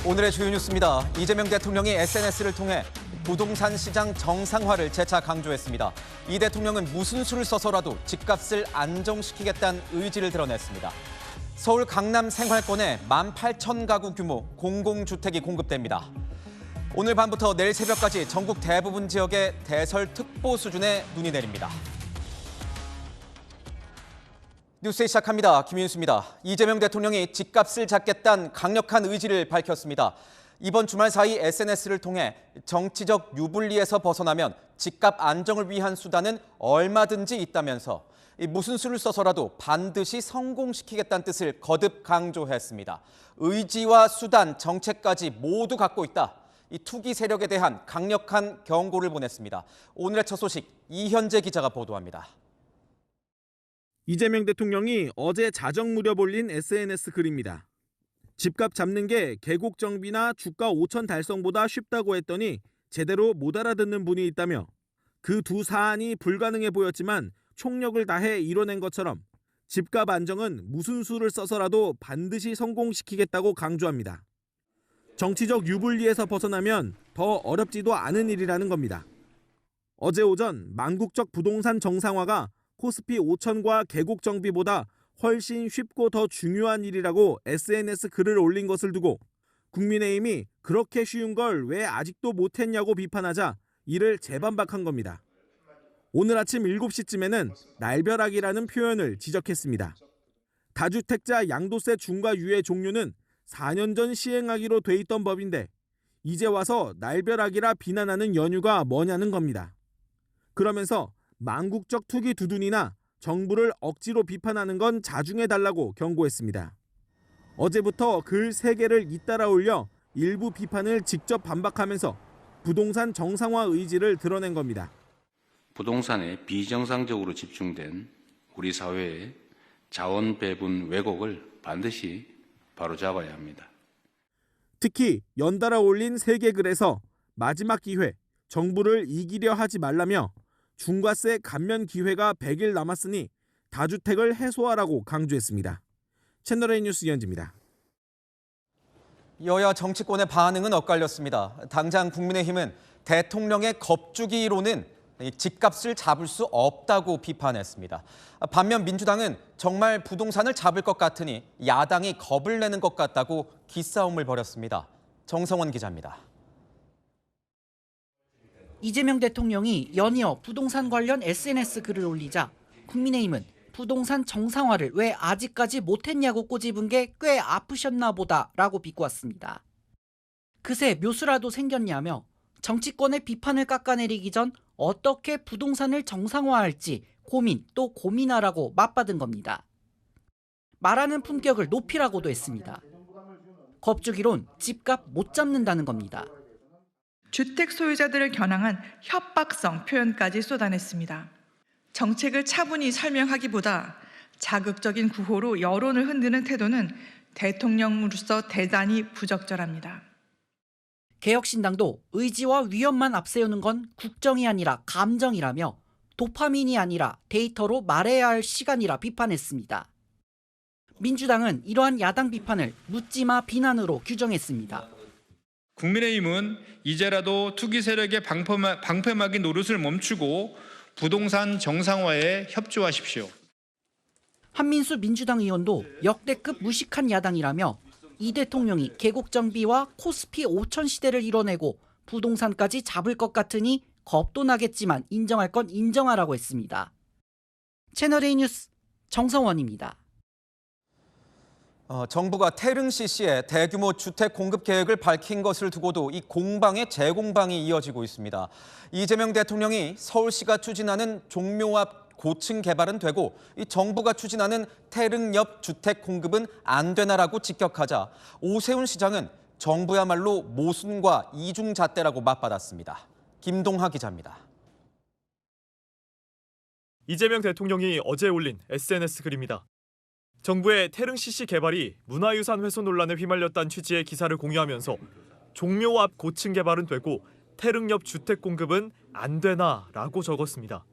오늘의 주요 뉴스입니다. 이재명 대통령이 SNS를 통해 부동산 시장 정상화를 재차 강조했습니다. 이 대통령은 무슨 수를 써서라도 집값을 안정시키겠다는 의지를 드러냈습니다. 서울 강남 생활권에 18,000가구 규모 공공주택이 공급됩니다. 오늘 밤부터 내일 새벽까지 전국 대부분 지역에 대설특보 수준의 눈이 내립니다. 뉴스 시작합니다. 김윤수입니다. 이재명 대통령이 집값을 잡겠다는 강력한 의지를 밝혔습니다. 이번 주말 사이 SNS를 통해 정치적 유불리에서 벗어나면 집값 안정을 위한 수단은 얼마든지 있다면서 무슨 수를 써서라도 반드시 성공시키겠다는 뜻을 거듭 강조했습니다. 의지와 수단, 정책까지 모두 갖고 있다. 이 투기 세력에 대한 강력한 경고를 보냈습니다. 오늘의 첫 소식 이현재 기자가 보도합니다. 이재명 대통령이 어제 자정 무렵 올린 SNS 글입니다. 집값 잡는 게 계곡 정비나 주가 5천 달성보다 쉽다고 했더니 제대로 못 알아듣는 분이 있다며 그 두 사안이 불가능해 보였지만 총력을 다해 이뤄낸 것처럼 집값 안정은 무슨 수를 써서라도 반드시 성공시키겠다고 강조합니다. 정치적 유불리에서 벗어나면 더 어렵지도 않은 일이라는 겁니다. 어제 오전 망국적 부동산 정상화가 코스피 5천과 계곡 정비보다 훨씬 쉽고 더 중요한 일이라고 SNS 글을 올린 것을 두고 국민의힘이 그렇게 쉬운 걸 왜 아직도 못했냐고 비판하자 이를 재반박한 겁니다. 오늘 아침 7시쯤에는 날벼락이라는 표현을 지적했습니다. 다주택자 양도세 중과 유예 종료는 4년 전 시행하기로 돼 있던 법인데 이제 와서 날벼락이라 비난하는 연유가 뭐냐는 겁니다. 그러면서 망국적 투기 두둔이나 정부를 억지로 비판하는 건 자중해달라고 경고했습니다. 어제부터 글 3개를 잇따라 올려 일부 비판을 직접 반박하면서 부동산 정상화 의지를 드러낸 겁니다. 부동산에 비정상적으로 집중된 우리 사회의 자원 배분 왜곡을 반드시 바로잡아야 합니다. 특히 연달아 올린 3개 글에서 마지막 기회, 정부를 이기려 하지 말라며 중과세 감면 기회가 100일 남았으니 다주택을 해소하라고 강조했습니다. 채널A 뉴스 이현지입니다. 여야 정치권의 반응은 엇갈렸습니다. 당장 국민의힘은 대통령의 겁주기로는 집값을 잡을 수 없다고 비판했습니다. 반면 민주당은 정말 부동산을 잡을 것 같으니 야당이 겁을 내는 것 같다고 기싸움을 벌였습니다. 정성원 기자입니다. 이재명 대통령이 연이어 부동산 관련 SNS 글을 올리자 국민의힘은 부동산 정상화를 왜 아직까지 못했냐고 꼬집은 게 꽤 아프셨나 보다라고 비꼬았습니다. 그새 묘수라도 생겼냐며 정치권의 비판을 깎아내리기 전 어떻게 부동산을 정상화할지 고민 또 고민하라고 맞받은 겁니다. 말하는 품격을 높이라고도 했습니다. 겁주기론 집값 못 잡는다는 겁니다. 주택 소유자들을 겨냥한 협박성 표현까지 쏟아냈습니다. 정책을 차분히 설명하기보다 자극적인 구호로 여론을 흔드는 태도는 대통령으로서 대단히 부적절합니다. 개혁신당도 의지와 위험만 앞세우는 건 국정이 아니라 감정이라며 도파민이 아니라 데이터로 말해야 할 시간이라 비판했습니다. 민주당은 이러한 야당 비판을 묻지마 비난으로 규정했습니다. 국민의힘은 이제라도 투기 세력의 방패막이 노릇을 멈추고 부동산 정상화에 협조하십시오. 한민수 민주당 의원도 역대급 무식한 야당이라며 이 대통령이 계곡 정비와 코스피 5천 시대를 이뤄내고 부동산까지 잡을 것 같으니 겁도 나겠지만 인정할 건 인정하라고 했습니다. 채널A 뉴스 정성원입니다. 정부가 태릉 CC의 대규모 주택 공급 계획을 밝힌 것을 두고도 이 공방의 재공방이 이어지고 있습니다. 이재명 대통령이 서울시가 추진하는 종묘 앞 고층 개발은 되고 이 정부가 추진하는 태릉 옆 주택 공급은 안 되나라고 직격하자 오세훈 시장은 정부야말로 모순과 이중잣대라고 맞받았습니다. 김동하 기자입니다. 이재명 대통령이 어제 올린 SNS 글입니다. 정부의 태릉 CC 개발이 문화유산 훼손 논란에 휘말렸다는 취지의 기사를 공유하면서 종묘 앞 고층 개발은 되고 태릉 옆 주택 공급은 안 되나라고 적었습니다.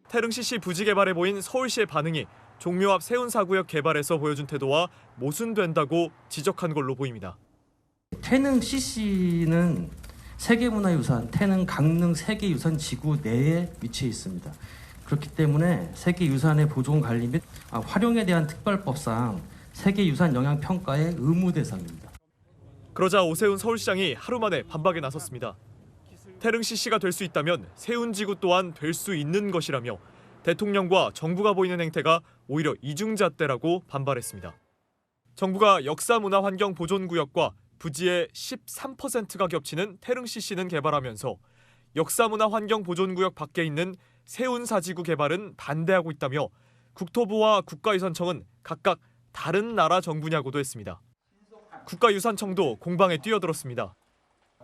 태릉 CC 부지 개발에 보인 서울시의 반응이 종묘 앞 세운사구역 개발에서 보여준 태도와 모순된다고 지적한 걸로 보입니다. 태릉 CC는 세계문화유산, 태릉 강릉 세계유산 지구 내에 위치해 있습니다. 그렇기 때문에 세계유산의 보존 관리 및 활용에 대한 특별법상 세계유산 영향평가의 의무 대상입니다. 그러자 오세훈 서울시장이 하루 만에 반박에 나섰습니다. 태릉 CC가 될 수 있다면 세운지구 또한 될 수 있는 것이라며 대통령과 정부가 보이는 행태가 오히려 이중잣대라고 반발했습니다. 정부가 역사문화환경보존구역과 부지의 13%가 겹치는 태릉 CC는 개발하면서 역사문화환경보존구역 밖에 있는 세운사지구 개발은 반대하고 있다며 국토부와 국가유산청은 각각 다른 나라 정부냐고도 했습니다. 국가유산청도 공방에 뛰어들었습니다.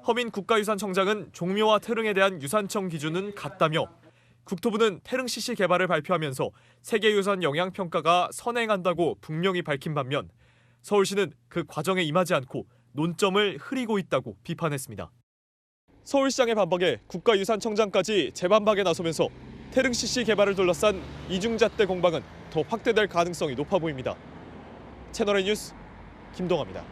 허민 국가유산청장은 종묘와 태릉에 대한 유산청 기준은 같다며 국토부는 태릉 CC 개발을 발표하면서 세계유산 영향평가가 선행한다고 분명히 밝힌 반면 서울시는 그 과정에 임하지 않고 논점을 흐리고 있다고 비판했습니다. 서울시장의 반박에 국가유산청장까지 재반박에 나서면서 태릉 CC 개발을 둘러싼 이중잣대 공방은 더 확대될 가능성이 높아 보입니다. 채널A 뉴스 김동아입니다.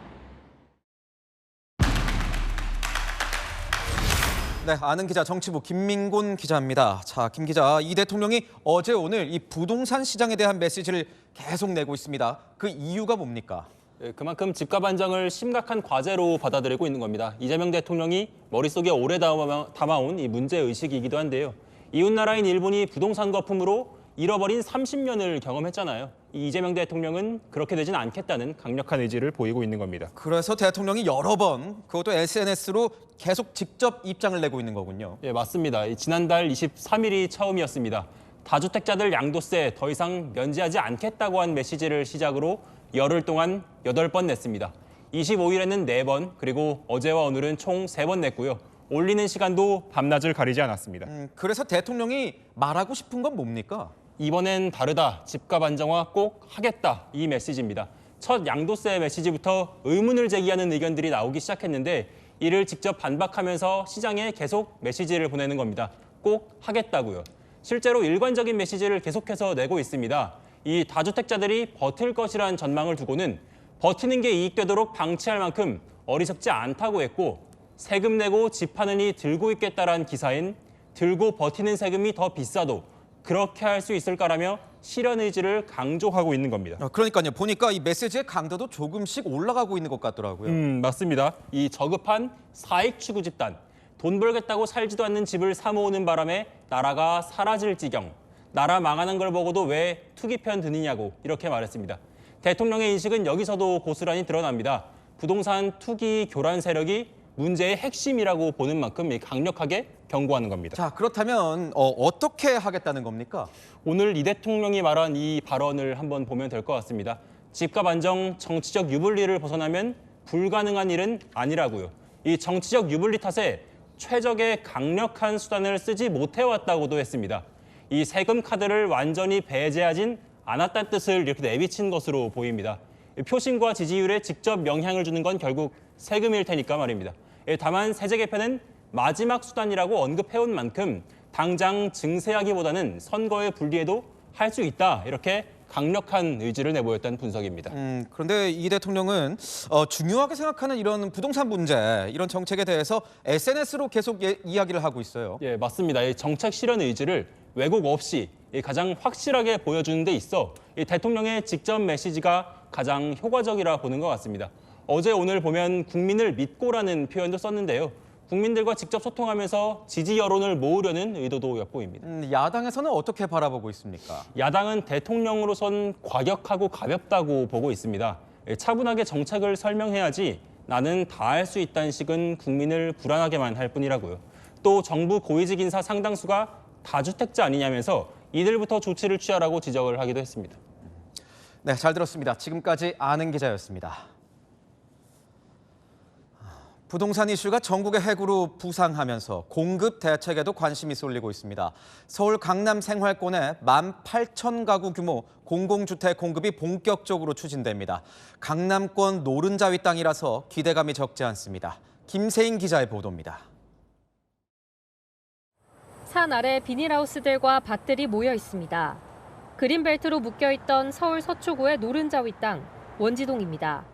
네, 아는 기자 정치부 김민곤 기자입니다. 자, 김 기자, 이 대통령이 어제 오늘 이 부동산 시장에 대한 메시지를 계속 내고 있습니다. 그 이유가 뭡니까? 그만큼 집값 안정을 심각한 과제로 받아들이고 있는 겁니다. 이재명 대통령이 머릿속에 오래 담아온 이 문제의식이기도 한데요. 이웃나라인 일본이 부동산 거품으로 잃어버린 30년을 경험했잖아요. 이재명 대통령은 그렇게 되진 않겠다는 강력한 의지를 보이고 있는 겁니다. 그래서 대통령이 여러 번 그것도 SNS로 계속 직접 입장을 내고 있는 거군요. 예, 맞습니다. 지난달 23일이 처음이었습니다. 다주택자들 양도세 더 이상 면제하지 않겠다고 한 메시지를 시작으로 열흘 동안 8번 냈습니다. 25일에는 4번, 그리고 어제와 오늘은 총 3번 냈고요. 올리는 시간도 밤낮을 가리지 않았습니다. 그래서 대통령이 말하고 싶은 건 뭡니까? 이번엔 다르다. 집값 안정화 꼭 하겠다. 이 메시지입니다. 첫 양도세 메시지부터 의문을 제기하는 의견들이 나오기 시작했는데 이를 직접 반박하면서 시장에 계속 메시지를 보내는 겁니다. 꼭 하겠다고요. 실제로 일관적인 메시지를 계속해서 내고 있습니다. 이 다주택자들이 버틸 것이라는 전망을 두고는 버티는 게 이익되도록 방치할 만큼 어리석지 않다고 했고 세금 내고 집 하느니 들고 있겠다란 기사엔 들고 버티는 세금이 더 비싸도 그렇게 할 수 있을까라며 실현 의지를 강조하고 있는 겁니다. 그러니까요. 보니까 이 메시지의 강도도 조금씩 올라가고 있는 것 같더라고요. 맞습니다. 이 저급한 사익 추구 집단, 돈 벌겠다고 살지도 않는 집을 사모으는 바람에 나라가 사라질 지경, 나라 망하는 걸 보고도 왜 투기 편 드느냐고 이렇게 말했습니다. 대통령의 인식은 여기서도 고스란히 드러납니다. 부동산 투기 교란 세력이 문제의 핵심이라고 보는 만큼 강력하게 경고하는 겁니다. 자, 그렇다면 어떻게 하겠다는 겁니까? 오늘 이 대통령이 말한 이 발언을 한번 보면 될 것 같습니다. 집값 안정, 정치적 유불리를 벗어나면 불가능한 일은 아니라고요. 이 정치적 유불리 탓에 최적의 강력한 수단을 쓰지 못해왔다고도 했습니다. 이 세금 카드를 완전히 배제하진 않았다는 뜻을 이렇게 내비친 것으로 보입니다. 표심과 지지율에 직접 영향을 주는 건 결국 세금일 테니까 말입니다. 다만 세제 개편은 마지막 수단이라고 언급해온 만큼 당장 증세하기보다는 선거에 불리해도 할 수 있다 이렇게 강력한 의지를 내보였다는 분석입니다. 그런데 이 대통령은 중요하게 생각하는 이런 부동산 문제, 이런 정책에 대해서 SNS로 계속 이야기를 하고 있어요. 예, 맞습니다. 이 정책 실현 의지를 왜곡 없이 가장 확실하게 보여주는 데 있어 이 대통령의 직접 메시지가 가장 효과적이라 보는 것 같습니다. 어제 오늘 보면 국민을 믿고라는 표현도 썼는데요. 국민들과 직접 소통하면서 지지 여론을 모으려는 의도도 엿보입니다. 야당에서는 어떻게 바라보고 있습니까? 야당은 대통령으로선 과격하고 가볍다고 보고 있습니다. 차분하게 정책을 설명해야지 나는 다 할 수 있다는 식은 국민을 불안하게만 할 뿐이라고요. 또 정부 고위직 인사 상당수가 다주택자 아니냐면서 이들부터 조치를 취하라고 지적을 하기도 했습니다. 네, 잘 들었습니다. 지금까지 아는 기자였습니다. 부동산 이슈가 전국의 핵으로 부상하면서 공급 대책에도 관심이 쏠리고 있습니다. 서울 강남 생활권에 18,000가구 규모 공공주택 공급이 본격적으로 추진됩니다. 강남권 노른자위 땅이라서 기대감이 적지 않습니다. 김세인 기자의 보도입니다. 산 아래 비닐하우스들과 밭들이 모여 있습니다. 그린벨트로 묶여있던 서울 서초구의 노른자위 땅, 원지동입니다.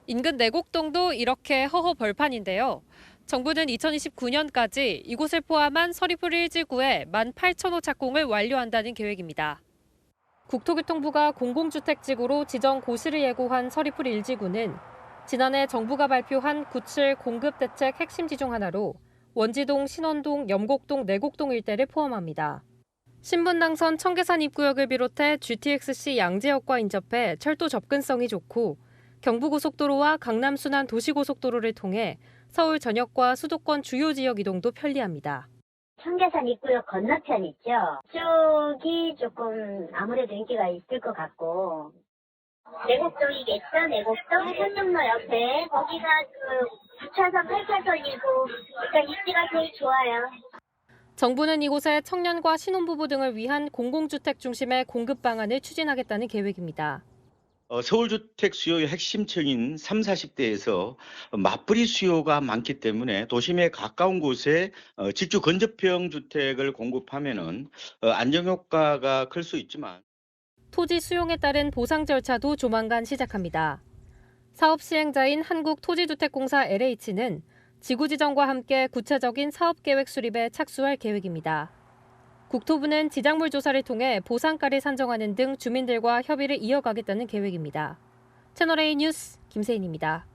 인근 내곡동도 이렇게 허허벌판인데요. 정부는 2029년까지 이곳을 포함한 서리풀 1지구에 18,000호 착공을 완료한다는 계획입니다. 국토교통부가 공공주택지구로 지정 고시를 예고한 서리풀 1지구는 지난해 정부가 발표한 97 공급대책 핵심 지중 하나로 원지동, 신원동, 염곡동, 내곡동 일대를 포함합니다. 신분당선 청계산 입구역을 비롯해 GTX-C 양재역과 인접해 철도 접근성이 좋고 경부고속도로와 강남 순환 도시고속도로를 통해 서울 전역과 수도권 주요 지역 이동도 편리합니다. 청계산 입구역 건너편 있죠? 쪽이 조금 아무래도 인기가 있을 것 같고 내곡동이겠죠? 내곡동 해운동로 옆에 거기가 9차선, 8차선이고 일단 입지가 제일 좋아요. 정부는 이곳에 청년과 신혼부부 등을 위한 공공주택 중심의 공급 방안을 추진하겠다는 계획입니다. 서울주택 수요의 핵심층인 30, 40대에서 맞벌이 수요가 많기 때문에 도심에 가까운 곳에 직주 근접형 주택을 공급하면은 안정효과가 클 수 있지만 토지 수용에 따른 보상 절차도 조만간 시작합니다. 사업 시행자인 한국토지주택공사 LH는 지구 지정과 함께 구체적인 사업계획 수립에 착수할 계획입니다. 국토부는 지작물 조사를 통해 보상가를 산정하는 등 주민들과 협의를 이어가겠다는 계획입니다. 채널A 뉴스 김세인입니다.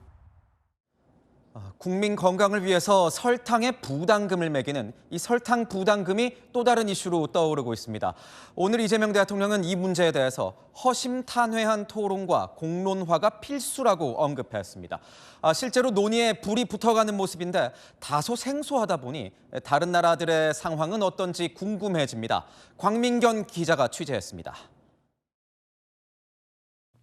국민 건강을 위해서 설탕에 부담금을 매기는 이 설탕 부담금이 또 다른 이슈로 떠오르고 있습니다. 오늘 이재명 대통령은 이 문제에 대해서 허심탄회한 토론과 공론화가 필수라고 언급했습니다. 실제로 논의에 불이 붙어가는 모습인데 다소 생소하다 보니 다른 나라들의 상황은 어떤지 궁금해집니다. 광민견 기자가 취재했습니다.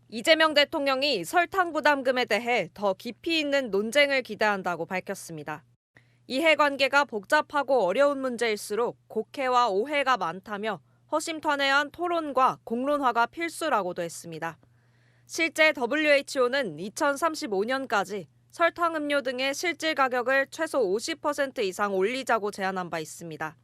이재명 대통령이 설탕 부담금에 대해 더 깊이 있는 논쟁을 기대한다고 밝혔습니다. 이해관계가 복잡하고 어려운 문제일수록 곡해와 오해가 많다며 허심탄회한 토론과 공론화가 필수라고도 했습니다. 실제 WHO는 2035년까지 설탕 음료 등의 실질 가격을 최소 50% 이상 올리자고 제안한 바 있습니다.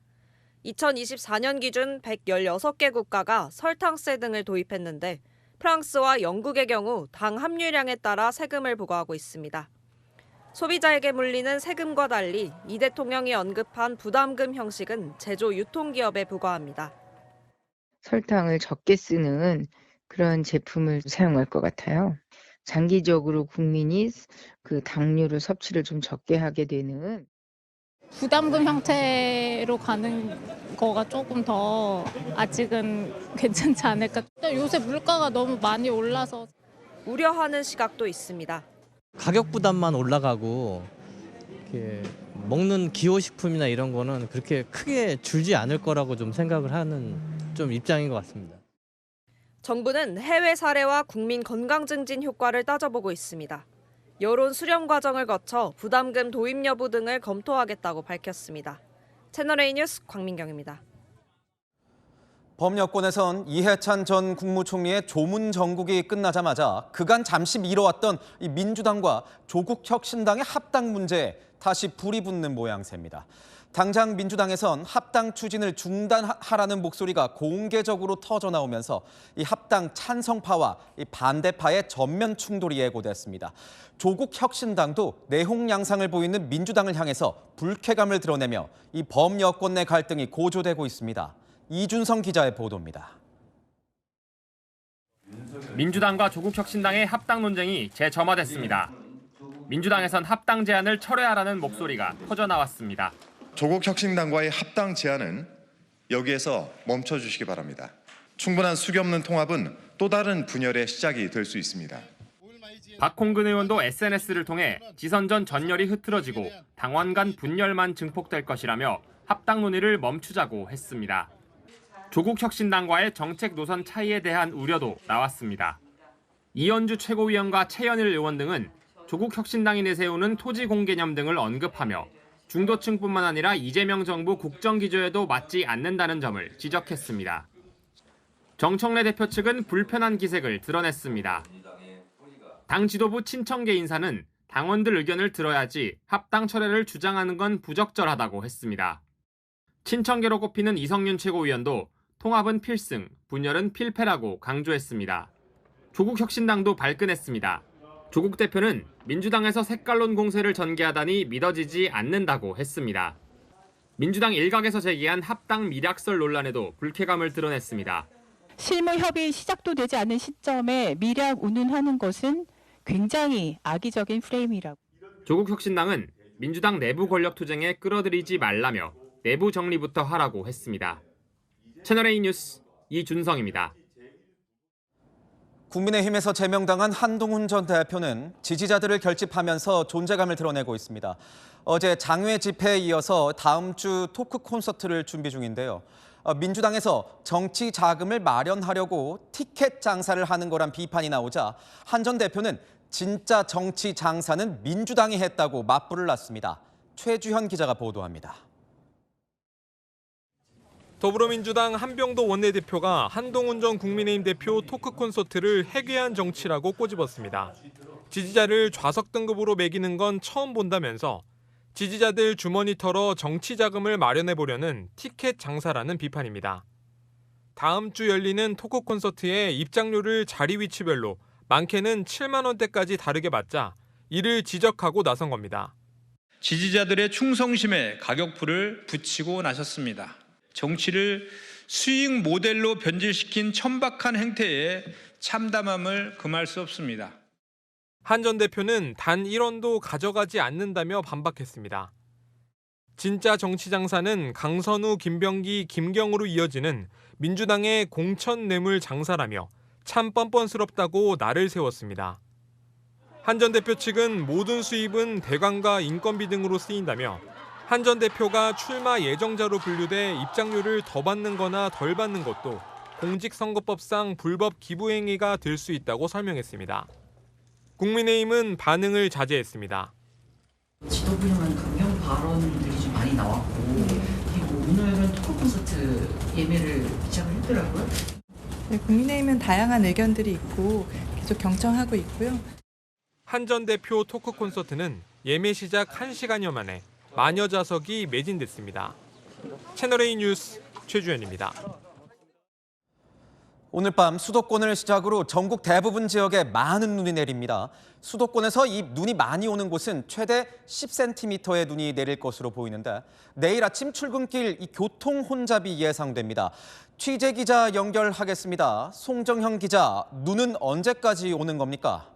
2024년 기준 116개 국가가 설탕세 등을 도입했는데 프랑스와 영국의 경우 당 함유량에 따라 세금을 부과하고 있습니다. 소비자에게 물리는 세금과 달리 이 대통령이 언급한 부담금 형식은 제조 유통기업에 부과합니다. 설탕을 적게 쓰는 그런 제품을 사용할 것 같아요. 장기적으로 국민이 그 당류를 섭취를 좀 적게 하게 되는 부담금 형태로 가는 거가 조금 더 아직은 괜찮지 않을까. 요새 물가가 너무 많이 올라서 우려하는 시각도 있습니다. 가격 부담만 올라가고 이렇게 먹는 기호식품이나 이런 거는 그렇게 크게 줄지 않을 거라고 좀 생각을 하는 좀 입장인 것 같습니다. 정부는 해외 사례와 국민 건강 증진 효과를 따져보고 있습니다. 여론 수렴 과정을 거쳐 부담금 도입 여부 등을 검토하겠다고 밝혔습니다. 채널A 뉴스 광민경입니다. 범여권에선 이해찬 전 국무총리의 조문 정국이 끝나자마자 그간 잠시 미뤄왔던 이 민주당과 조국혁신당의 합당 문제에 다시 불이 붙는 모양새입니다. 당장 민주당에선 합당 추진을 중단하라는 목소리가 공개적으로 터져나오면서 이 합당 찬성파와 이 반대파의 전면 충돌이 예고됐습니다. 조국혁신당도 내홍 양상을 보이는 민주당을 향해서 불쾌감을 드러내며 이 범여권 내 갈등이 고조되고 있습니다. 이준성 기자의 보도입니다. 민주당과 조국혁신당의 합당 논쟁이 재점화됐습니다. 민주당에선 합당 제안을 철회하라는 목소리가 터져나왔습니다. 조국혁신당과의 합당 제안은 여기에서 멈춰주시기 바랍니다. 충분한 수기 없는 통합은 또 다른 분열의 시작이 될 수 있습니다. 박홍근 의원도 SNS를 통해 지선 전 전열이 흐트러지고 당원 간 분열만 증폭될 것이라며 합당 논의를 멈추자고 했습니다. 조국혁신당과의 정책 노선 차이에 대한 우려도 나왔습니다. 이현주 최고위원과 최현일 의원 등은 조국혁신당이 내세우는 토지공 개념 등을 언급하며 중도층뿐만 아니라 이재명 정부 국정기조에도 맞지 않는다는 점을 지적했습니다. 정청래 대표 측은 불편한 기색을 드러냈습니다. 당 지도부 친청계 인사는 당원들 의견을 들어야지 합당 철회를 주장하는 건 부적절하다고 했습니다. 친청계로 꼽히는 이성윤 최고위원도 통합은 필승, 분열은 필패라고 강조했습니다. 조국혁신당도 발끈했습니다. 조국 대표는 민주당에서 색깔론 공세를 전개하다니 믿어지지 않는다고 했습니다. 민주당 일각에서 제기한 합당 미략설 논란에도 불쾌감을 드러냈습니다. 실무 협의 시작도 되지 않은 시점에 미략 운운하는 것은 굉장히 악의적인 프레임이라고. 조국 혁신당은 민주당 내부 권력 투쟁에 끌어들이지 말라며 내부 정리부터 하라고 했습니다. 채널A 뉴스 이준성입니다. 국민의힘에서 제명당한 한동훈 전 대표는 지지자들을 결집하면서 존재감을 드러내고 있습니다. 어제 장외 집회에 이어서 다음 주 토크 콘서트를 준비 중인데요. 민주당에서 정치 자금을 마련하려고 티켓 장사를 하는 거란 비판이 나오자 한 전 대표는 진짜 정치 장사는 민주당이 했다고 맞불을 놨습니다. 최주현 기자가 보도합니다. 더불어민주당 한병도 원내대표가 한동훈 전 국민의힘 대표 토크 콘서트를 해괴한 정치라고 꼬집었습니다. 지지자를 좌석 등급으로 매기는 건 처음 본다면서 지지자들 주머니 털어 정치 자금을 마련해보려는 티켓 장사라는 비판입니다. 다음 주 열리는 토크 콘서트에 입장료를 자리 위치별로 많게는 7만 원대까지 다르게 받자 이를 지적하고 나선 겁니다. 지지자들의 충성심에 가격표를 붙이고 나섰습니다. 정치를 수익 모델로 변질시킨 천박한 행태에 참담함을 금할 수 없습니다. 한 전 대표는 단 1원도 가져가지 않는다며 반박했습니다. 진짜 정치 장사는 강선우, 김병기, 김경으로 이어지는 민주당의 공천 뇌물 장사라며 참 뻔뻔스럽다고 날을 세웠습니다. 한 전 대표 측은 모든 수입은 대관과 인건비 등으로 쓰인다며 한 전 대표가 출마 예정자로 분류돼 입장료를 더 받는 거나 덜 받는 것도 공직선거법상 불법 기부 행위가 될 수 있다고 설명했습니다. 국민의힘은 반응을 자제했습니다. 지도부 향한 강경 발언들이 좀 많이 나왔고 그리고 오늘은 토크 콘서트 예매를 시작을 했더라고요. 네, 국민의힘은 다양한 의견들이 있고 계속 경청하고 있고요. 한 전 대표 토크 콘서트는 예매 시작 1시간여 만에 만여 좌석이 매진됐습니다. 채널A 뉴스 최주현입니다. 오늘 밤 수도권을 시작으로 전국 대부분 지역에 많은 눈이 내립니다. 수도권에서 이 눈이 많이 오는 곳은 최대 10cm의 눈이 내릴 것으로 보이는데 내일 아침 출근길 이 교통 혼잡이 예상됩니다. 취재 기자 연결하겠습니다. 송정현 기자, 눈은 언제까지 오는 겁니까?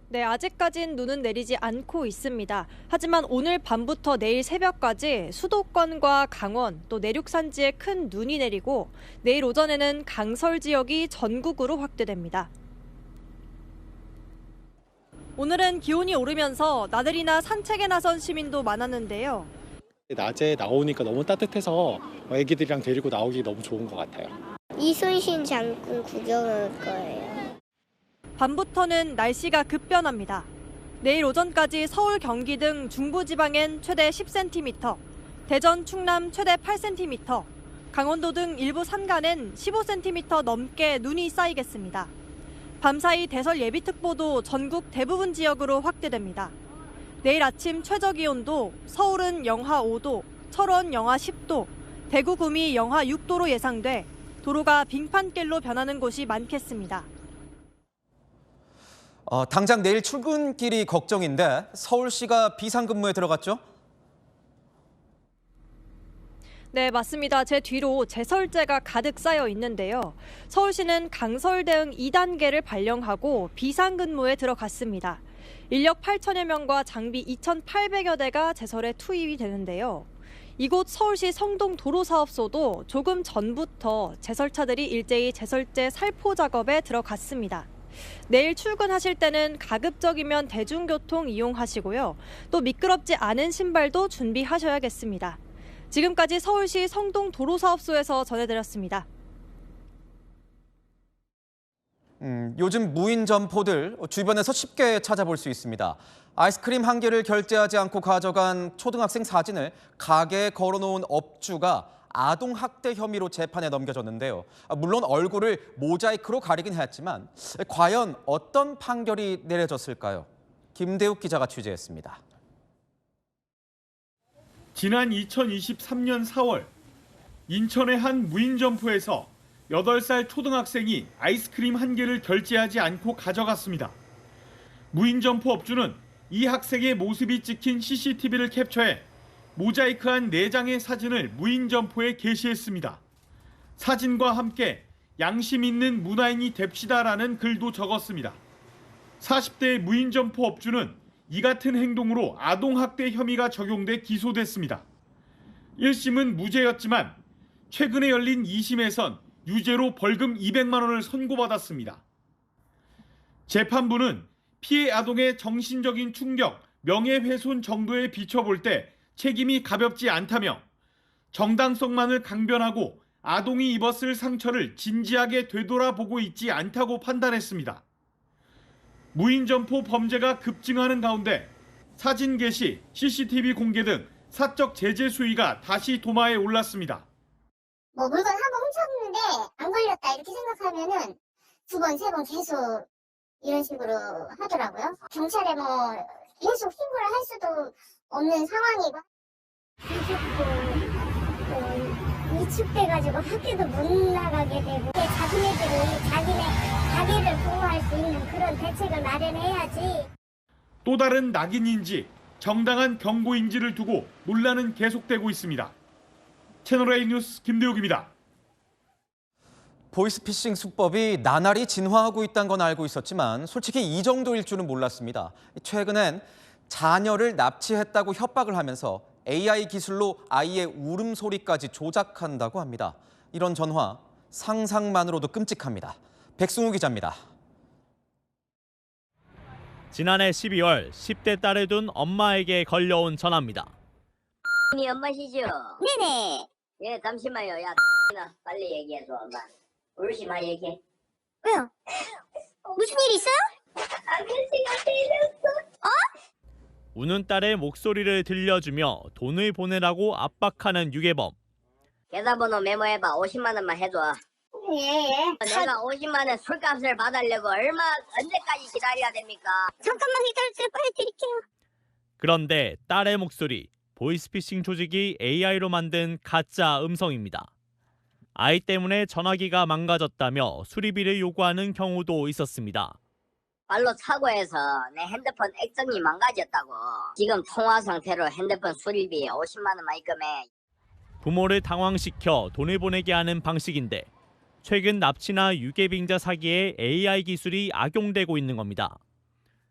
네, 아직까진 눈은 내리지 않고 있습니다. 하지만 오늘 밤부터 내일 새벽까지 수도권과 강원 또 내륙 산지에 큰 눈이 내리고 내일 오전에는 강설 지역이 전국으로 확대됩니다. 오늘은 기온이 오르면서 나들이나 산책에 나선 시민도 많았는데요. 낮에 나오니까 너무 따뜻해서 애기들이랑 데리고 나오기 너무 좋은 것 같아요. 이순신 장군 구경할 거예요. 밤부터는 날씨가 급변합니다. 내일 오전까지 서울, 경기 등 중부지방엔 최대 10cm, 대전, 충남 최대 8cm, 강원도 등 일부 산간엔 15cm 넘게 눈이 쌓이겠습니다. 밤사이 대설 예비특보도 전국 대부분 지역으로 확대됩니다. 내일 아침 최저기온도 서울은 영하 5도, 철원 영하 10도, 대구 구미 영하 6도로 예상돼 도로가 빙판길로 변하는 곳이 많겠습니다. 당장 내일 출근길이 걱정인데 서울시가 비상근무에 들어갔죠? 네, 맞습니다. 제 뒤로 제설제가 가득 쌓여 있는데요. 서울시는 강설 대응 2단계를 발령하고 비상근무에 들어갔습니다. 인력 8천여 명과 장비 2,800여 대가 제설에 투입이 되는데요. 이곳 서울시 성동 도로사업소도 조금 전부터 제설차들이 일제히 제설제 살포 작업에 들어갔습니다. 내일 출근하실 때는 가급적이면 대중교통 이용하시고요. 또 미끄럽지 않은 신발도 준비하셔야겠습니다. 지금까지 서울시 성동 도로사업소에서 전해드렸습니다. 요즘 무인 점포들 주변에서 쉽게 찾아볼 수 있습니다. 아이스크림 한 개를 결제하지 않고 가져간 초등학생 사진을 가게에 걸어놓은 업주가 아동학대 혐의로 재판에 넘겨졌는데요. 물론 얼굴을 모자이크로 가리긴 했지만 과연 어떤 판결이 내려졌을까요? 김대욱 기자가 취재했습니다. 지난 2023년 4월 인천의 한 무인 점포에서 8살 초등학생이 아이스크림 한 개를 결제하지 않고 가져갔습니다. 무인점포 업주는 이 학생의 모습이 찍힌 CCTV를 캡처해 모자이크한 4장의 사진을 무인점포에 게시했습니다. 사진과 함께 양심 있는 문화인이 됩시다라는 글도 적었습니다. 40대 무인점포 업주는 이 같은 행동으로 아동학대 혐의가 적용돼 기소됐습니다. 1심은 무죄였지만 최근에 열린 2심에선 유죄로 벌금 200만 원을 선고받았습니다. 재판부는 피해 아동의 정신적인 충격, 명예훼손 정도에 비춰볼 때 책임이 가볍지 않다며 정당성만을 강변하고 아동이 입었을 상처를 진지하게 되돌아보고 있지 않다고 판단했습니다. 무인점포 범죄가 급증하는 가운데 사진 게시, CCTV 공개 등 사적 제재 수위가 다시 도마에 올랐습니다. 물건 한 번 훔쳤는데 안 걸렸다 이렇게 생각하면은 2번, 3번 계속 이런 식으로 하더라고요. 경찰에 계속 신고를 할 수도 없는 상황이고 위축돼가지고 학교도 못 나가게 되고 자기네들이 자기네 가게를 보호할 수 있는 그런 대책을 마련해야지. 또 다른 낙인인지 정당한 경고인지를 두고 논란은 계속되고 있습니다. 채널A 뉴스 김대욱입니다. 보이스피싱 수법이 나날이 진화하고 있다는 건 알고 있었지만 솔직히 이 정도일 줄은 몰랐습니다. 최근엔 자녀를 납치했다고 협박을 하면서 AI 기술로 아이의 울음소리까지 조작한다고 합니다. 이런 전화 상상만으로도 끔찍합니다. 백승우 기자입니다. 지난해 12월 10대 딸을 둔 엄마에게 걸려온 전화입니다. 이 엄마시죠? 네네. 예, 잠시만요. 야, 빨리 얘기해줘, 엄마. 울지 마, 얘기해. 왜요? 무슨 일 있어요? 아저씨가 때렸어. 우는 딸의 목소리를 들려주며 돈을 보내라고 압박하는 유괴범. 계좌번호 메모해봐. 50만 원만 해줘. 예. 내가 50만 원 술값을 받으려고 언제까지 기다려야 됩니까? 잠깐만 기다려주세요. 빨리 드릴게요. 그런데 딸의 목소리, 보이스피싱 조직이 AI로 만든 가짜 음성입니다. 아이 때문에 전화기가 망가졌다며 수리비를 요구하는 경우도 있었습니다. 발로 차고해서 내 핸드폰 액정이 망가졌다고. 지금 통화 상태로 핸드폰 수리비 50만 원만 입금해. 부모를 당황시켜 돈을 보내게 하는 방식인데 최근 납치나 유괴빙자 사기에 AI 기술이 악용되고 있는 겁니다.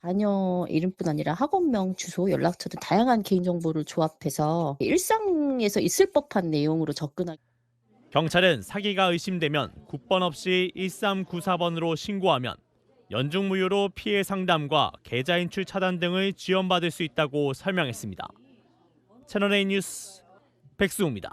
자녀 이름뿐 아니라 학원명, 주소, 연락처 등 다양한 개인정보를 조합해서 일상에서 있을 법한 내용으로 접근하기. 경찰은 사기가 의심되면 국번 없이 1394번으로 신고하면 연중무휴로 피해 상담과 계좌 인출 차단 등을 지원받을 수 있다고 설명했습니다. 채널A 뉴스 백수우입니다.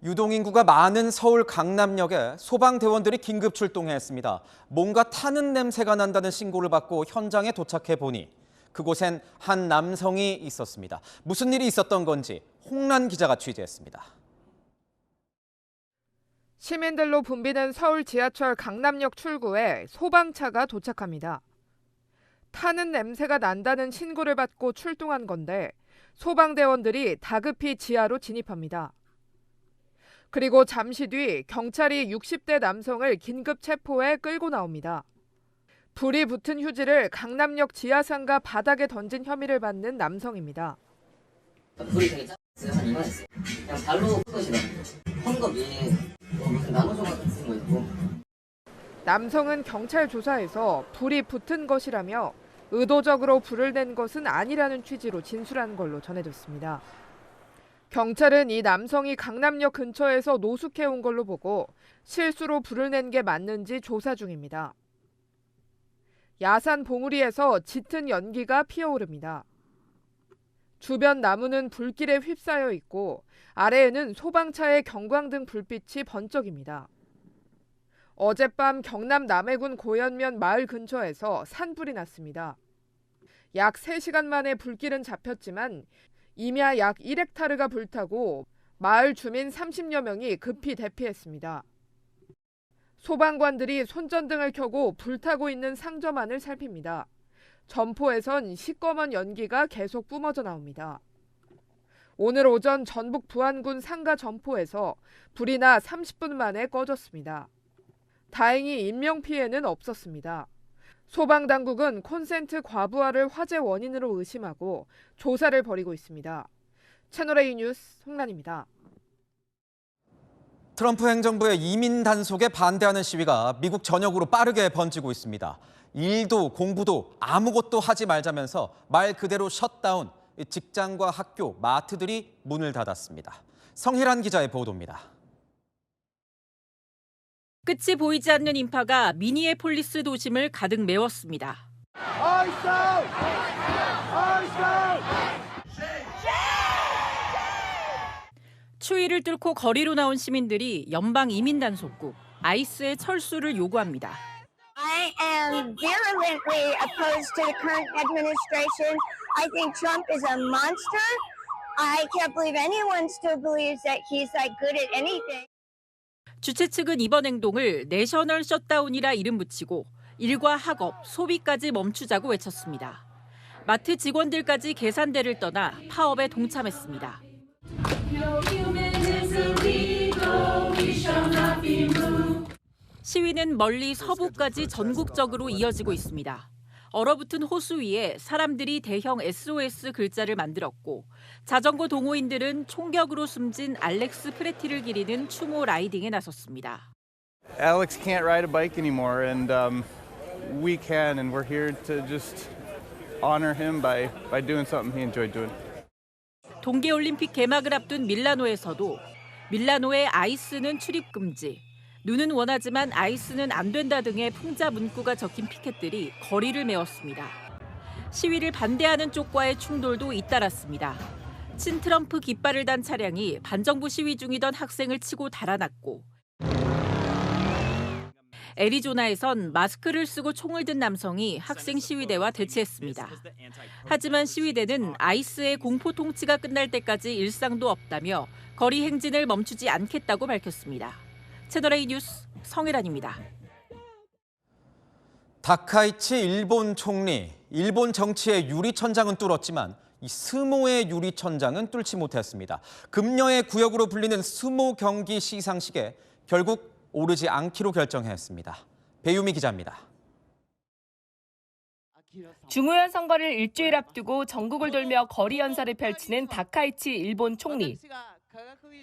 유동인구가 많은 서울 강남역에 소방대원들이 긴급 출동했습니다. 뭔가 타는 냄새가 난다는 신고를 받고 현장에 도착해 보니 그곳엔 한 남성이 있었습니다. 무슨 일이 있었던 건지 홍란 기자가 취재했습니다. 시민들로 붐비는 서울 지하철 강남역 출구에 소방차가 도착합니다. 타는 냄새가 난다는 신고를 받고 출동한 건데 소방대원들이 다급히 지하로 진입합니다. 그리고 잠시 뒤 경찰이 60대 남성을 긴급 체포해 끌고 나옵니다. 불이 붙은 휴지를 강남역 지하상가 바닥에 던진 혐의를 받는 남성입니다. 불이 되게 작았어요. 한 이만했어요. 그냥 발로 푸시더라고요. 헝겊이 무슨 나무조각 같은 거 있고. 남성은 경찰 조사에서 불이 붙은 것이라며 의도적으로 불을 낸 것은 아니라는 취지로 진술한 걸로 전해졌습니다. 경찰은 이 남성이 강남역 근처에서 노숙해온 걸로 보고 실수로 불을 낸 게 맞는지 조사 중입니다. 야산 봉우리에서 짙은 연기가 피어오릅니다. 주변 나무는 불길에 휩싸여 있고 아래에는 소방차의 경광등 불빛이 번쩍입니다. 어젯밤 경남 남해군 고현면 마을 근처에서 산불이 났습니다. 약 3시간 만에 불길은 잡혔지만 임야 약 1헥타르가 불타고 마을 주민 30여 명이 급히 대피했습니다. 소방관들이 손전등을 켜고 불타고 있는 상점 안을 살핍니다. 점포에선 시꺼먼 연기가 계속 뿜어져 나옵니다. 오늘 오전 전북 부안군 상가 점포에서 불이 나 30분 만에 꺼졌습니다. 다행히 인명피해는 없었습니다. 소방당국은 콘센트 과부하를 화재 원인으로 의심하고 조사를 벌이고 있습니다. 채널A 뉴스 송란입니다. 트럼프 행정부의 이민 단속에 반대하는 시위가 미국 전역으로 빠르게 번지고 있습니다. 일도 공부도 아무것도 하지 말자면서 말 그대로 셧다운, 직장과 학교, 마트들이 문을 닫았습니다. 성희란 기자의 보도입니다. 끝이 보이지 않는 인파가 미니애폴리스 도심을 가득 메웠습니다. 추위를 뚫고 거리로 나온 시민들이 연방 이민 단속국 ICE의 철수를 요구합니다. I am virulently opposed to the current administration. I think Trump is a monster. I can't believe anyone still believes that he's like good at anything. 주최 측은 이번 행동을 내셔널 셧다운이라 이름 붙이고 일과 학업, 소비까지 멈추자고 외쳤습니다. 마트 직원들까지 계산대를 떠나 파업에 동참했습니다. 시위는 멀리 서부까지 전국적으로 이어지고 있습니다. 얼어붙은 호수 위에 사람들이 대형 SOS 글자를 만들었고 자전거 동호인들은 총격으로 숨진 알렉스 프레티를 기리는 추모 라이딩에 나섰습니다. Alex can't ride a bike anymore, and we can, and we're here to just honor him by doing something he enjoyed doing. 동계올림픽 개막을 앞둔 밀라노에서도 밀라노의 아이스는 출입 금지, 눈은 원하지만 아이스는 안 된다 등의 풍자 문구가 적힌 피켓들이 거리를 메웠습니다. 시위를 반대하는 쪽과의 충돌도 잇따랐습니다. 친트럼프 깃발을 단 차량이 반정부 시위 중이던 학생을 치고 달아났고 애리조나에선 마스크를 쓰고 총을 든 남성이 학생 시위대와 대치했습니다. 하지만 시위대는 아이스의 공포 통치가 끝날 때까지 일상도 없다며 거리 행진을 멈추지 않겠다고 밝혔습니다. 채널A 뉴스 성혜란입니다. 다카이치 일본 총리, 일본 정치의 유리천장은 뚫었지만 이 스모의 유리천장은 뚫지 못했습니다. 금녀의 구역으로 불리는 스모 경기 시상식에 결국 오르지 않기로 결정했습니다. 배유미 기자입니다. 중의원 선거를 일주일 앞두고 전국을 돌며 거리 연설을 펼치는 다카이치 일본 총리.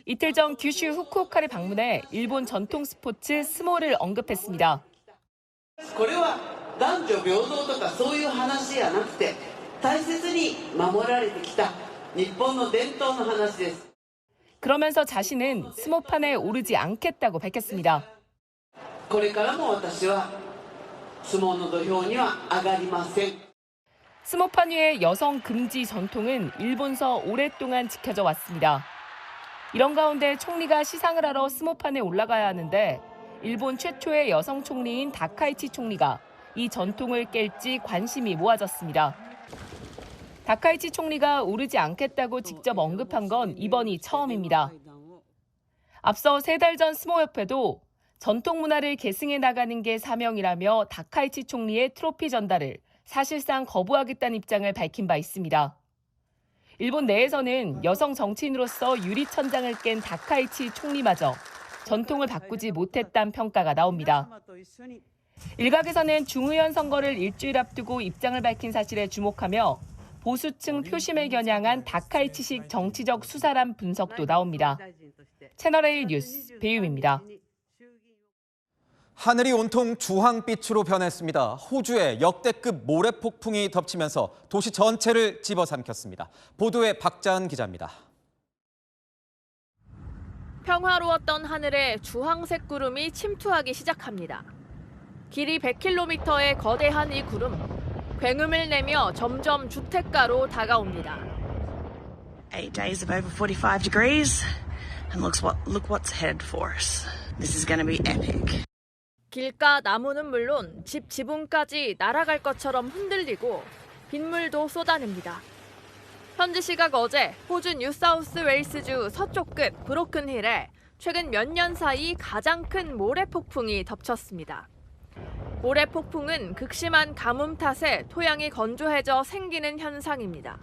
이틀 전 규슈 후쿠오카를 방문해 일본 전통 스포츠 스모를 언급했습니다. 그러면서 자신은 스모판에 오르지 않겠다고 밝혔습니다. 스모판 위의 여성 금지 전통은 일본서 오랫동안 지켜져 왔습니다. 이런 가운데 총리가 시상을 하러 스모판에 올라가야 하는데 일본 최초의 여성 총리인 다카이치 총리가 이 전통을 깰지 관심이 모아졌습니다. 다카이치 총리가 오르지 않겠다고 직접 언급한 건 이번이 처음입니다. 앞서 3달 전 스모협회도 전통 문화를 계승해 나가는 게 사명이라며 다카이치 총리의 트로피 전달을 사실상 거부하겠다는 입장을 밝힌 바 있습니다. 일본 내에서는 여성 정치인으로서 유리천장을 깬 다카이치 총리마저 전통을 바꾸지 못했다는 평가가 나옵니다. 일각에서는 중의원 선거를 일주일 앞두고 입장을 밝힌 사실에 주목하며 보수층 표심을 겨냥한 다카이치식 정치적 수사란 분석도 나옵니다. 채널A 뉴스 배유미입니다. 하늘이 온통 주황빛으로 변했습니다. 호주에 역대급 모래폭풍이 덮치면서 도시 전체를 집어삼켰습니다. 보도에 박자은 기자입니다. 평화로웠던 하늘에 주황색 구름이 침투하기 시작합니다. 길이 100km의 거대한 이 구름, 굉음을 내며 점점 주택가로 다가옵니다. 8 days of over 45 degrees, and look what's ahead for us. This is going to be epic. 길가 나무는 물론 집 지붕까지 날아갈 것처럼 흔들리고 빗물도 쏟아냅니다. 현지 시각 어제 호주 뉴사우스 웨일스주 서쪽 끝 브로큰힐에 최근 몇 년 사이 가장 큰 모래폭풍이 덮쳤습니다. 모래폭풍은 극심한 가뭄 탓에 토양이 건조해져 생기는 현상입니다.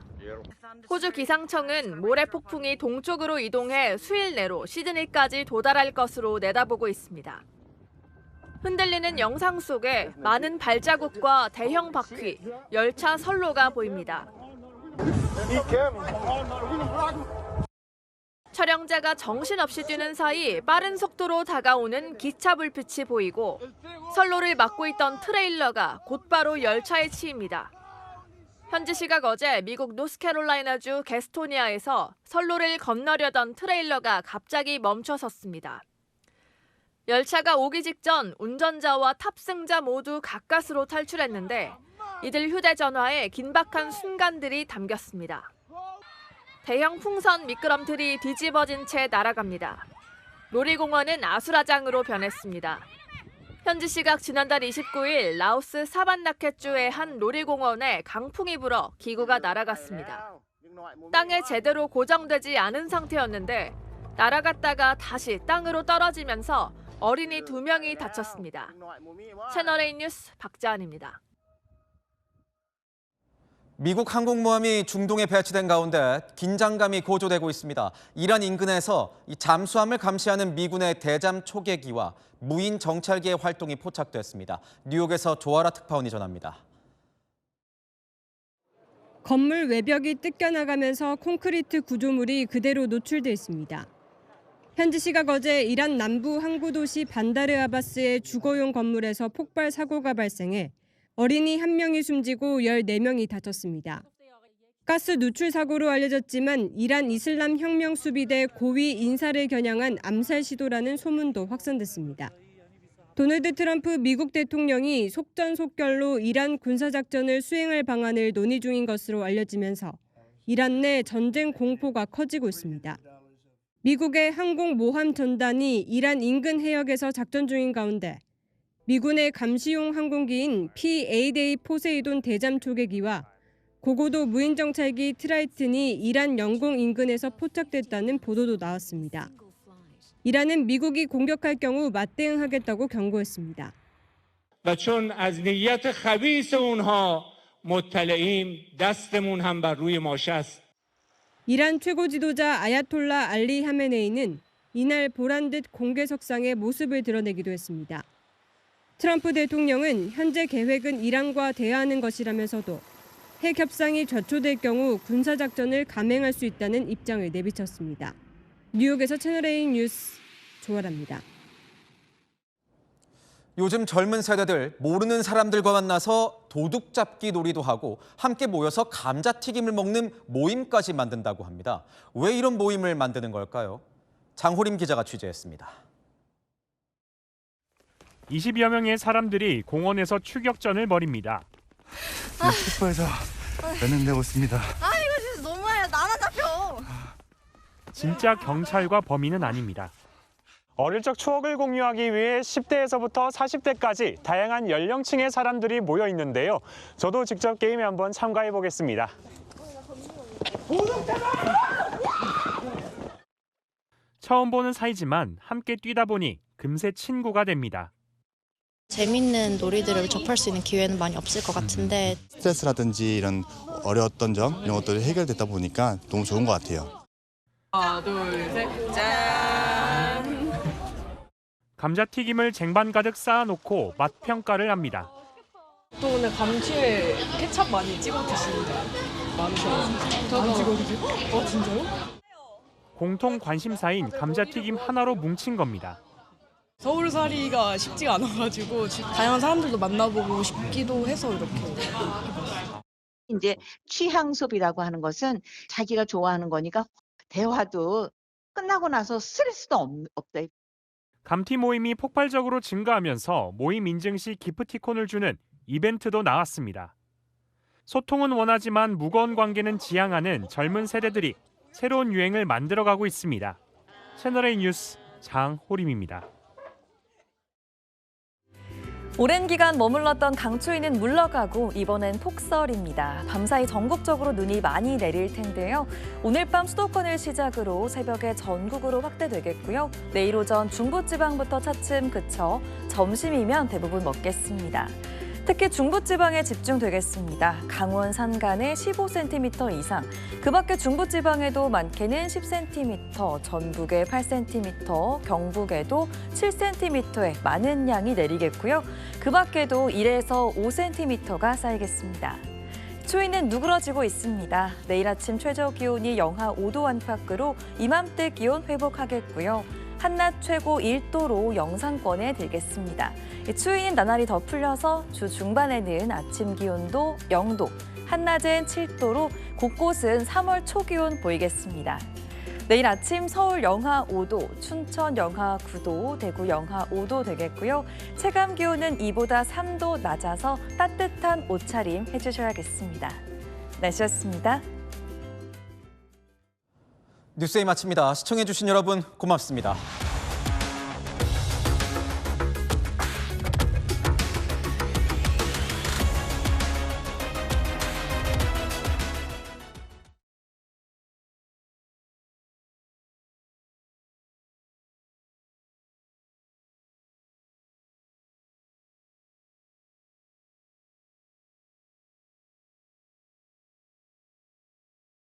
호주 기상청은 모래 폭풍이 동쪽으로 이동해 수일 내로 시드니까지 도달할 것으로 내다보고 있습니다. 흔들리는 영상 속에 많은 발자국과 대형 바퀴, 열차 선로가 보입니다. 촬영자가 정신없이 뛰는 사이 빠른 속도로 다가오는 기차 불빛이 보이고 선로를 막고 있던 트레일러가 곧바로 열차에 치입니다. 현지 시각 어제 미국 노스캐롤라이나주 게스토니아에서 선로를 건너려던 트레일러가 갑자기 멈춰섰습니다. 열차가 오기 직전 운전자와 탑승자 모두 가까스로 탈출했는데 이들 휴대전화에 긴박한 순간들이 담겼습니다. 대형 풍선 미끄럼틀이 뒤집어진 채 날아갑니다. 놀이공원은 아수라장으로 변했습니다. 현지 시각 지난달 29일 라오스 사반나켓주의 한 놀이공원에 강풍이 불어 기구가 날아갔습니다. 땅에 제대로 고정되지 않은 상태였는데 날아갔다가 다시 땅으로 떨어지면서 어린이 2명이 다쳤습니다. 채널A 뉴스 박자은입니다. 미국 항공모함이 중동에 배치된 가운데 긴장감이 고조되고 있습니다. 이란 인근에서 잠수함을 감시하는 미군의 대잠 초계기와 무인 정찰기의 활동이 포착됐습니다. 뉴욕에서 조아라 특파원이 전합니다. 건물 외벽이 뜯겨나가면서 콘크리트 구조물이 그대로 노출돼 있습니다. 현지 시각 어제 이란 남부 항구 도시 반다르 아바스의 주거용 건물에서 폭발 사고가 발생해 어린이 1명이 숨지고 14명이 다쳤습니다. 가스 누출 사고로 알려졌지만 이란 이슬람 혁명 수비대 고위 인사를 겨냥한 암살 시도라는 소문도 확산됐습니다. 도널드 트럼프 미국 대통령이 속전속결로 이란 군사작전을 수행할 방안을 논의 중인 것으로 알려지면서 이란 내 전쟁 공포가 커지고 있습니다. 미국의 항공모함 전단이 이란 인근 해역에서 작전 중인 가운데 미군의 감시용 항공기인 P-8A 포세이돈 대잠 초계기와 고고도 무인정찰기 트라이튼이 이란 영공 인근에서 포착됐다는 보도도 나왔습니다. 이란은 미국이 공격할 경우 맞대응하겠다고 경고했습니다. و چون از نیت خبیث اونها مطلعیم دستمون هم بر روی ماشه است. 이란 최고 지도자 아야톨라 알리 하메네이는 이날 보란 듯 공개석상의 모습을 드러내기도 했습니다. 트럼프 대통령은 현재 계획은 이란과 대화하는 것이라면서도 핵 협상이 좌초될 경우 군사작전을 감행할 수 있다는 입장을 내비쳤습니다. 뉴욕에서 채널A 뉴스 조아라입니다. 요즘 젊은 세대들 모르는 사람들과 만나서 도둑잡기 놀이도 하고 함께 모여서 감자튀김을 먹는 모임까지 만든다고 합니다. 왜 이런 모임을 만드는 걸까요? 장호림 기자가 취재했습니다. 20여 명의 사람들이 공원에서 추격전을 벌입니다. 슈퍼에서 연행되고 있습니다. 이거 진짜 너무해. 나만 잡혀. 진짜 경찰과 범인은 아닙니다. 어릴 적 추억을 공유하기 위해 10대에서부터 40대까지 다양한 연령층의 사람들이 모여 있는데요. 저도 직접 게임에 한번 참가해 보겠습니다. 처음 보는 사이지만 함께 뛰다 보니 금세 친구가 됩니다. 재밌는 놀이들을 접할 수 있는 기회는 많이 없을 것 같은데 스트레스라든지 이런 어려웠던 점 이런 것들이 해결됐다 보니까 너무 좋은 것 같아요. 하나, 둘, 셋, 짠! 감자튀김을 쟁반 가득 쌓아놓고 맛 평가를 합니다. 또 오늘 감튀에 케찹 많이 찍어 드시는 분 많으셔가지고 안 찍어 드세요? 진짜요? 공통 관심사인 감자튀김 하나로 뭉친 겁니다. 서울살이가 쉽지가 않아가지고 다양한 사람들도 만나보고 싶기도 해서 이렇게 해봤어요. 이제 취향 수업이라고 하는 것은 자기가 좋아하는 거니까 대화도 끝나고 나서 스트레스도 없다. 감튀 모임이 폭발적으로 증가하면서 모임 인증 시 기프티콘을 주는 이벤트도 나왔습니다. 소통은 원하지만 무거운 관계는 지향하는 젊은 세대들이 새로운 유행을 만들어가고 있습니다. 채널A 뉴스 장호림입니다. 오랜 기간 머물렀던 강추위는 물러가고 이번엔 폭설입니다. 밤사이 전국적으로 눈이 많이 내릴 텐데요. 오늘 밤 수도권을 시작으로 새벽에 전국으로 확대되겠고요. 내일 오전 중부지방부터 차츰 그쳐 점심이면 대부분 먹겠습니다. 특히 중부지방에 집중되겠습니다. 강원 산간에 15cm 이상, 그 밖에 중부지방에도 많게는 10cm, 전북에 8cm, 경북에도 7cm의 많은 양이 내리겠고요. 그 밖에도 1에서 5cm가 쌓이겠습니다. 추위는 누그러지고 있습니다. 내일 아침 최저 기온이 영하 5도 안팎으로 이맘때 기온 회복하겠고요. 한낮 최고 1도로 영상권에 들겠습니다. 추위는 나날이 더 풀려서 주 중반에는 아침 기온도 0도, 한낮엔 7도로 곳곳은 3월 초기온 보이겠습니다. 내일 아침 서울 영하 5도, 춘천 영하 9도, 대구 영하 5도 되겠고요. 체감 기온은 이보다 3도 낮아서 따뜻한 옷차림 해주셔야겠습니다. 날씨였습니다. 뉴스에이 마칩니다. 시청해주신 여러분 고맙습니다.